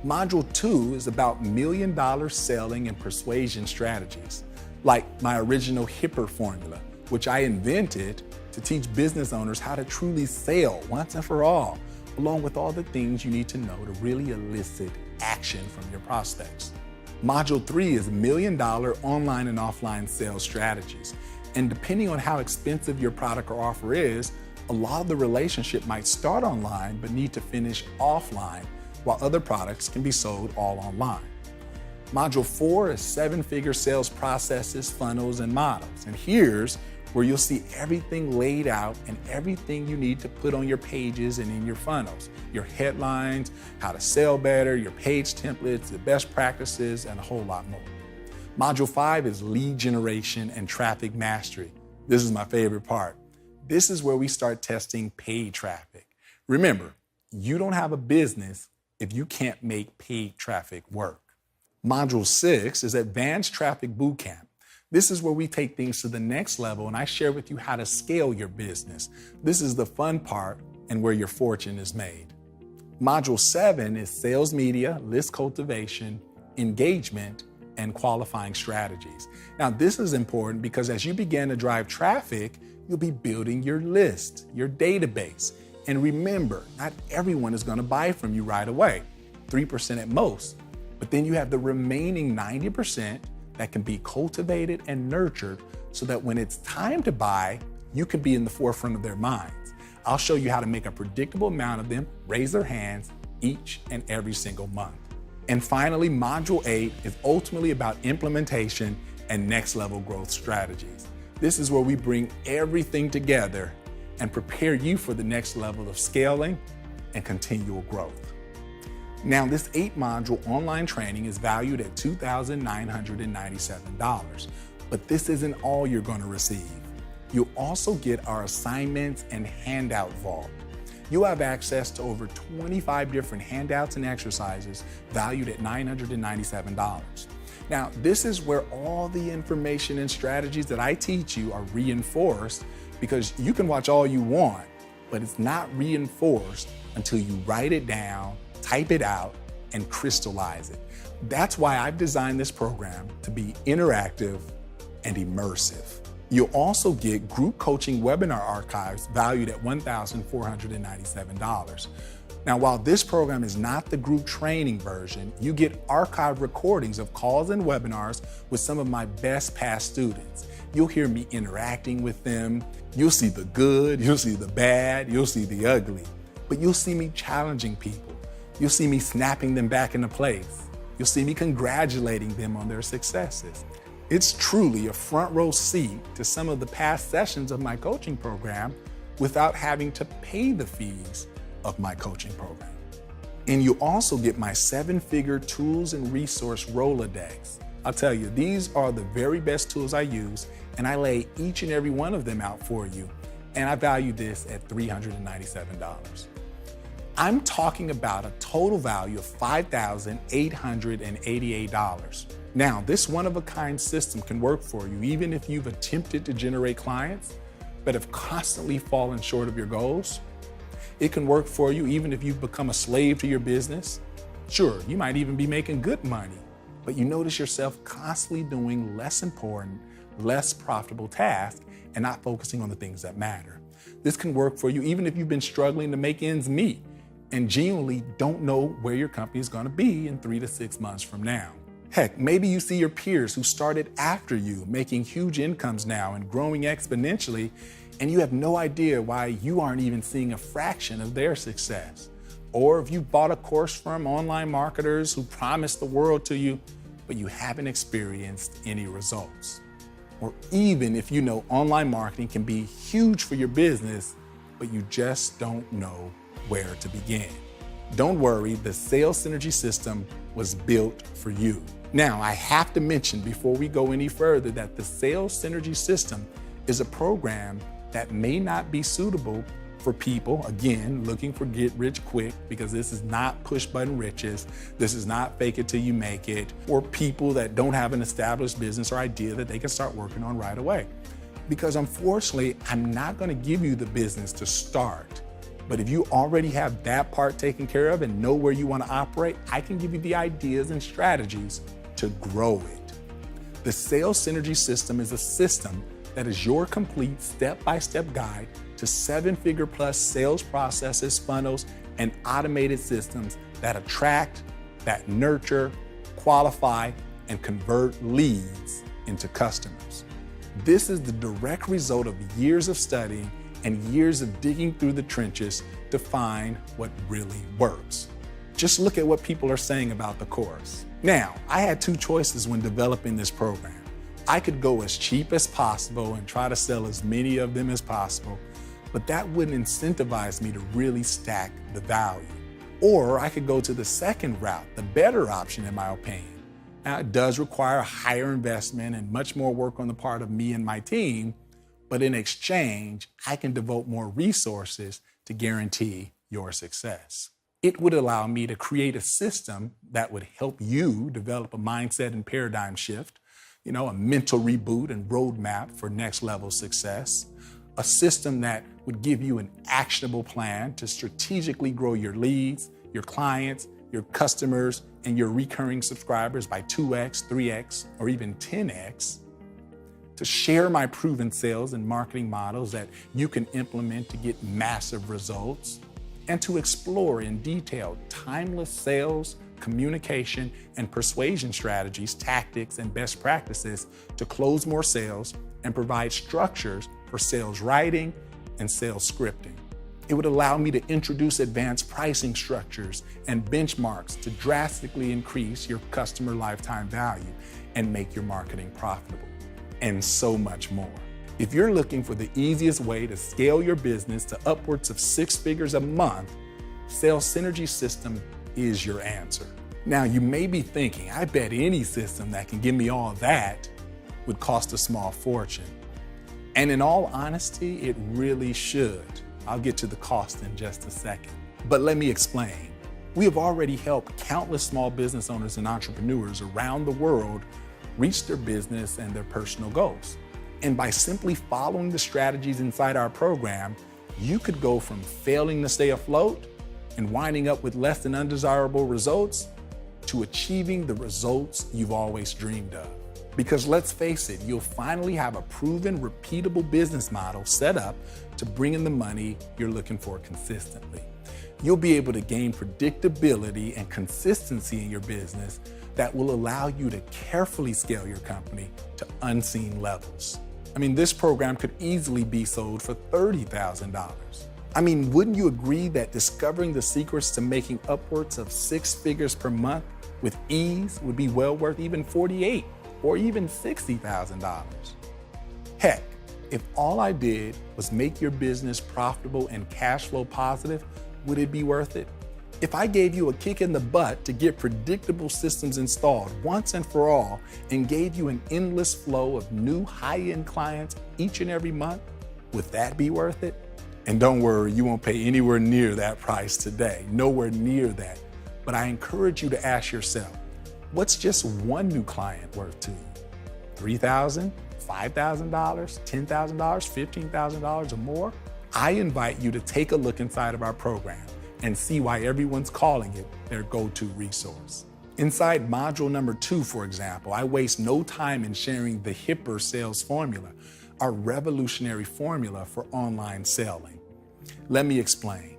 Module 2 is about million-dollar selling and persuasion strategies, like my original HIPPER formula, which I invented to teach business owners how to truly sell once and for all, along with all the things you need to know to really elicit action from your prospects. Module 3 is million-dollar online and offline sales strategies. And depending on how expensive your product or offer is, a lot of the relationship might start online but need to finish offline, while other products can be sold all online. Module 4 is 7-figure sales processes, funnels, and models. And here's where you'll see everything laid out and everything you need to put on your pages and in your funnels. Your headlines, how to sell better, your page templates, the best practices, and a whole lot more. Module 5 is lead generation and traffic mastery. This is my favorite part. This is where we start testing paid traffic. Remember, you don't have a business if you can't make paid traffic work. Module 6 is Advanced Traffic Bootcamp. This is where we take things to the next level and I share with you how to scale your business. This is the fun part and where your fortune is made. Module 7 is sales media, list cultivation, engagement, and qualifying strategies. Now, this is important because as you begin to drive traffic, you'll be building your list, your database. And remember, not everyone is going to buy from you right away, 3% at most. But then you have the remaining 90% that can be cultivated and nurtured so that when it's time to buy, you can be in the forefront of their minds. I'll show you how to make a predictable amount of them raise their hands each and every single month. And finally, Module 8 is ultimately about implementation and next level growth strategies. This is where we bring everything together and prepare you for the next level of scaling and continual growth. Now, this 8-module online training is valued at $2,997, but this isn't all you're going to receive. You'll also get our assignments and handout vault. You'll have access to over 25 different handouts and exercises valued at $997. Now, this is where all the information and strategies that I teach you are reinforced, because you can watch all you want, but it's not reinforced until you write it down, type it out, and crystallize it. That's why I've designed this program to be interactive and immersive. You'll also get group coaching webinar archives valued at $1,497. Now, while this program is not the group training version, you get archived recordings of calls and webinars with some of my best past students. You'll hear me interacting with them. You'll see the good, you'll see the bad, you'll see the ugly, but you'll see me challenging people. You'll see me snapping them back into place. You'll see me congratulating them on their successes. It's truly a front row seat to some of the past sessions of my coaching program without having to pay the fees of my coaching program. And you also get my 7-figure tools and resource Rolodex. I'll tell you, these are the very best tools I use, and I lay each and every one of them out for you. And I value this at $397. I'm talking about a total value of $5,888. Now, this one-of-a-kind system can work for you even if you've attempted to generate clients, but have constantly fallen short of your goals. It can work for you even if you've become a slave to your business. Sure, you might even be making good money, but you notice yourself constantly doing less important, less profitable tasks and not focusing on the things that matter. This can work for you even if you've been struggling to make ends meet and genuinely don't know where your company is going to be in 3 to 6 months from now. Heck, maybe you see your peers who started after you making huge incomes now and growing exponentially, and you have no idea why you aren't even seeing a fraction of their success. Or if you bought a course from online marketers who promised the world to you, but you haven't experienced any results. Or even if you know online marketing can be huge for your business, but you just don't know where to begin. Don't worry, the Sales Synergy System was built for you. Now, I have to mention before we go any further that the Sales Synergy System is a program that may not be suitable for people, again, looking for get rich quick, because this is not push button riches. This is not fake it till you make it, or people that don't have an established business or idea that they can start working on right away. Because unfortunately, I'm not going to give you the business to start. But if you already have that part taken care of and know where you want to operate, I can give you the ideas and strategies to grow it. The Sales Synergy System is a system that is your complete step-by-step guide to 7-figure plus sales processes, funnels, and automated systems that attract, that nurture, qualify, and convert leads into customers. This is the direct result of years of studying and years of digging through the trenches to find what really works. Just look at what people are saying about the course. Now, I had 2 choices when developing this program. I could go as cheap as possible and try to sell as many of them as possible, but that wouldn't incentivize me to really stack the value. Or I could go to the second route, the better option in my opinion. Now, it does require a higher investment and much more work on the part of me and my team, but in exchange, I can devote more resources to guarantee your success. It would allow me to create a system that would help you develop a mindset and paradigm shift, a mental reboot and roadmap for next level success, a system that would give you an actionable plan to strategically grow your leads, your clients, your customers, and your recurring subscribers by 2x, 3x, or even 10x, to share my proven sales and marketing models that you can implement to get massive results, and to explore in detail timeless sales, communication, and persuasion strategies, tactics, and best practices to close more sales and provide structures for sales writing and sales scripting. It would allow me to introduce advanced pricing structures and benchmarks to drastically increase your customer lifetime value and make your marketing profitable, and so much more. If you're looking for the easiest way to scale your business to upwards of 6 figures a month, Sales Synergy System is your answer. Now, you may be thinking, I bet any system that can give me all that would cost a small fortune. And in all honesty, it really should. I'll get to the cost in just a second. But let me explain. We have already helped countless small business owners and entrepreneurs around the world reach their business and their personal goals. And by simply following the strategies inside our program, you could go from failing to stay afloat and winding up with less than undesirable results to achieving the results you've always dreamed of. Because let's face it, you'll finally have a proven, repeatable business model set up to bring in the money you're looking for consistently. You'll be able to gain predictability and consistency in your business that will allow you to carefully scale your company to unseen levels. This program could easily be sold for $30,000. Wouldn't you agree that discovering the secrets to making upwards of 6 figures per month with ease would be well worth even $48,000 or even $60,000? Heck, if all I did was make your business profitable and cash flow positive, would it be worth it? If I gave you a kick in the butt to get predictable systems installed once and for all and gave you an endless flow of new high-end clients each and every month, would that be worth it? And don't worry, you won't pay anywhere near that price today, nowhere near that. But I encourage you to ask yourself, what's just one new client worth to you? $3,000, $5,000, $10,000, $15,000 or more? I invite you to take a look inside of our program and see why everyone's calling it their go-to resource. Inside module number 2, for example, I waste no time in sharing the HIPPR sales formula, our revolutionary formula for online selling. Let me explain.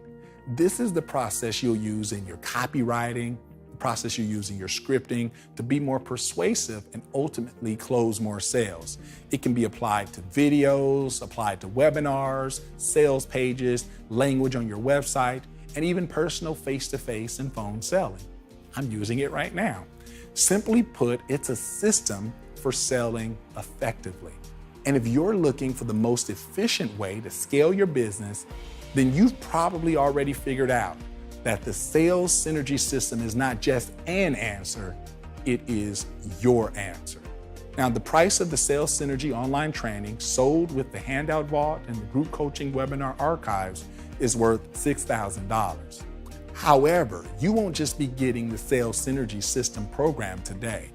This is the process you'll use in your copywriting, the process you use in your scripting to be more persuasive and ultimately close more sales. It can be applied to videos, applied to webinars, sales pages, language on your website, and even personal face-to-face and phone selling. I'm using it right now. Simply put, it's a system for selling effectively. And if you're looking for the most efficient way to scale your business, then you've probably already figured out that the Sales Synergy System is not just an answer, it is your answer. Now, the price of the Sales Synergy online training sold with the handout vault and the group coaching webinar archives is worth $6,000. However, you won't just be getting the Sales Synergy System program today.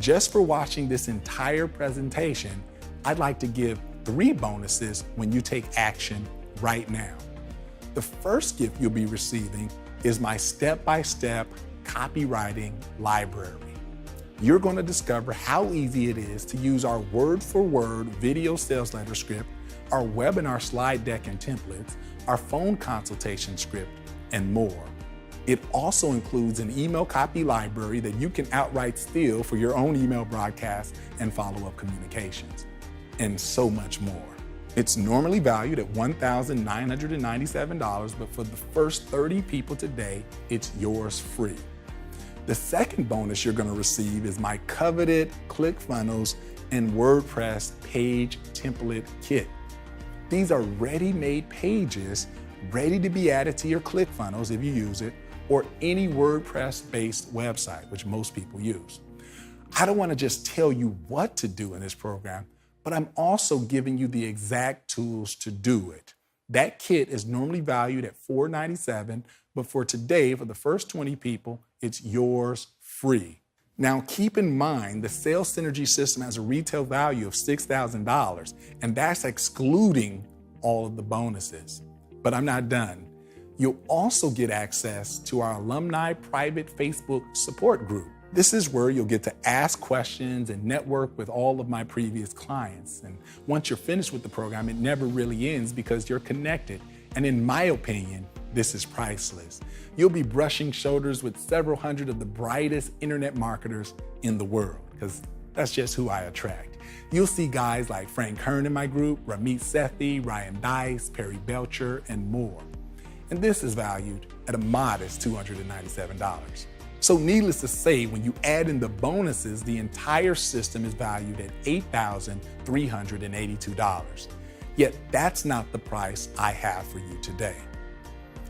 Just for watching this entire presentation, I'd like to give 3 bonuses when you take action right now. The first gift you'll be receiving is my step-by-step copywriting library. You're going to discover how easy it is to use our word-for-word video sales letter script, our webinar slide deck and templates, our phone consultation script, and more. It also includes an email copy library that you can outright steal for your own email broadcasts and follow-up communications, and so much more. It's normally valued at $1,997, but for the first 30 people today, it's yours free. The second bonus you're going to receive is my coveted ClickFunnels and WordPress page template kit. These are ready-made pages ready to be added to your ClickFunnels if you use it, or any WordPress-based website, which most people use. I don't want to just tell you what to do in this program, but I'm also giving you the exact tools to do it. That kit is normally valued at $497, but for today, for the first 20 people, it's yours free. Now, keep in mind the sales synergy system has a retail value of $6,000, and that's excluding all of the bonuses. But I'm not done. You'll also get access to our alumni private Facebook support group. This is where you'll get to ask questions and network with all of my previous clients. And once you're finished with the program, it never really ends because you're connected. And in my opinion, this is priceless. You'll be brushing shoulders with several hundred of the brightest internet marketers in the world, because that's just who I attract. You'll see guys like Frank Kern in my group, Ramit Sethi, Ryan Dice, Perry Belcher, and more. And this is valued at a modest $297. So needless to say, when you add in the bonuses, the entire system is valued at $8,382. Yet that's not the price I have for you today.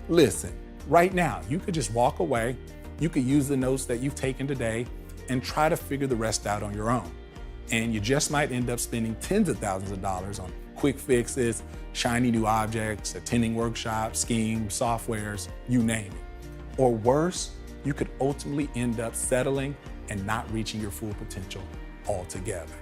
Listen, right now, you could just walk away. You could use the notes that you've taken today and try to figure the rest out on your own. And you just might end up spending tens of thousands of dollars on quick fixes, shiny new objects, attending workshops, schemes, softwares, you name it. Or worse, you could ultimately end up settling and not reaching your full potential altogether.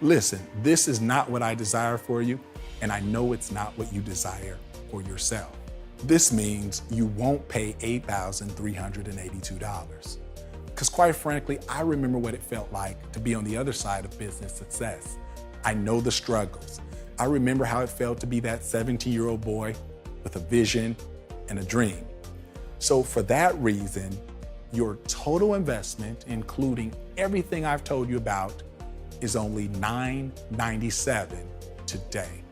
Listen, this is not what I desire for you, and I know it's not what you desire for yourself. This means you won't pay $8,382. Because quite frankly, I remember what it felt like to be on the other side of business success. I know the struggles. I remember how it felt to be that 17-year-old boy with a vision and a dream. So for that reason, your total investment, including everything I've told you about, is only $997 today.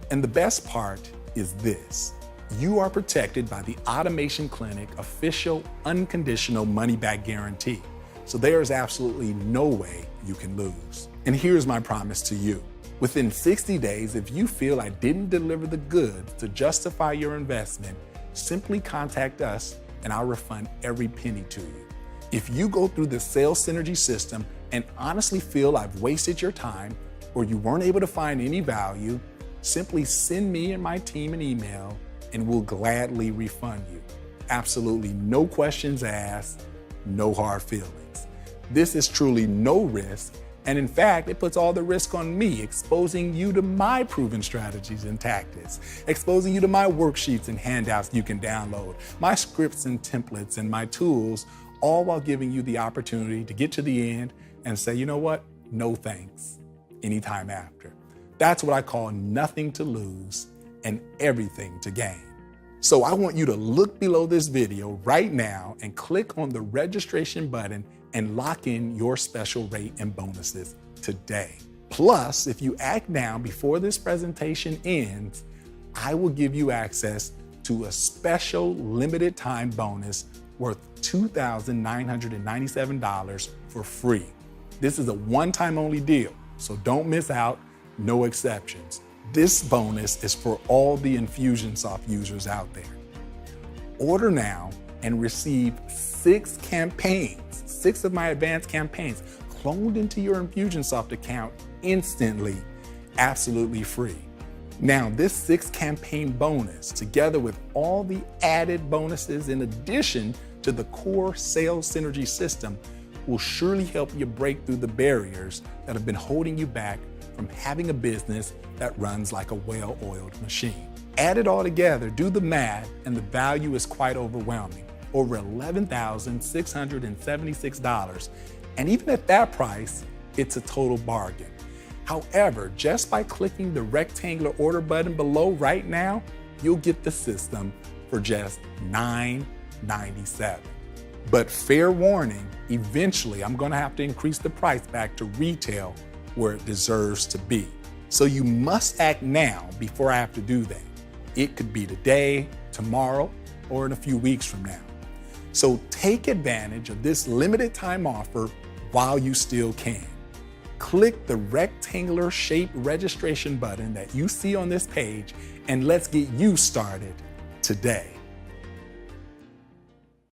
And the best part is this. You are protected by the Automation Clinic official unconditional money-back guarantee. So there is absolutely no way you can lose. And here's my promise to you. Within 60 days, if you feel I didn't deliver the goods to justify your investment, simply contact us and I'll refund every penny to you. If you go through the sales synergy system and honestly feel I've wasted your time or you weren't able to find any value, simply send me and my team an email and we'll gladly refund you. Absolutely no questions asked, no hard feelings. This is truly no risk, and in fact, it puts all the risk on me, exposing you to my proven strategies and tactics, exposing you to my worksheets and handouts you can download, my scripts and templates and my tools, all while giving you the opportunity to get to the end and say, you know what? No thanks, anytime after. That's what I call nothing to lose and everything to gain. So I want you to look below this video right now and click on the registration button and lock in your special rate and bonuses today. Plus, if you act now before this presentation ends, I will give you access to a special limited time bonus worth $2,997 for free. This is a one-time only deal, so don't miss out, no exceptions. This bonus is for all the Infusionsoft users out there. Order now and receive 6 campaigns, 6 of my advanced campaigns cloned into your Infusionsoft account instantly, absolutely free. Now, this 6 campaign bonus, together with all the added bonuses in addition to the core sales synergy system, will surely help you break through the barriers that have been holding you back from having a business that runs like a well-oiled machine. Add it all together, do the math, and the value is quite overwhelming, over $11,676. And even at that price, it's a total bargain. However, just by clicking the rectangular order button below right now, you'll get the system for just $997. But fair warning, eventually I'm gonna have to increase the price back to retail where it deserves to be. So you must act now before I have to do that. It could be today, tomorrow, or in a few weeks from now. So take advantage of this limited time offer while you still can. Click the rectangular shaped registration button that you see on this page and let's get you started today.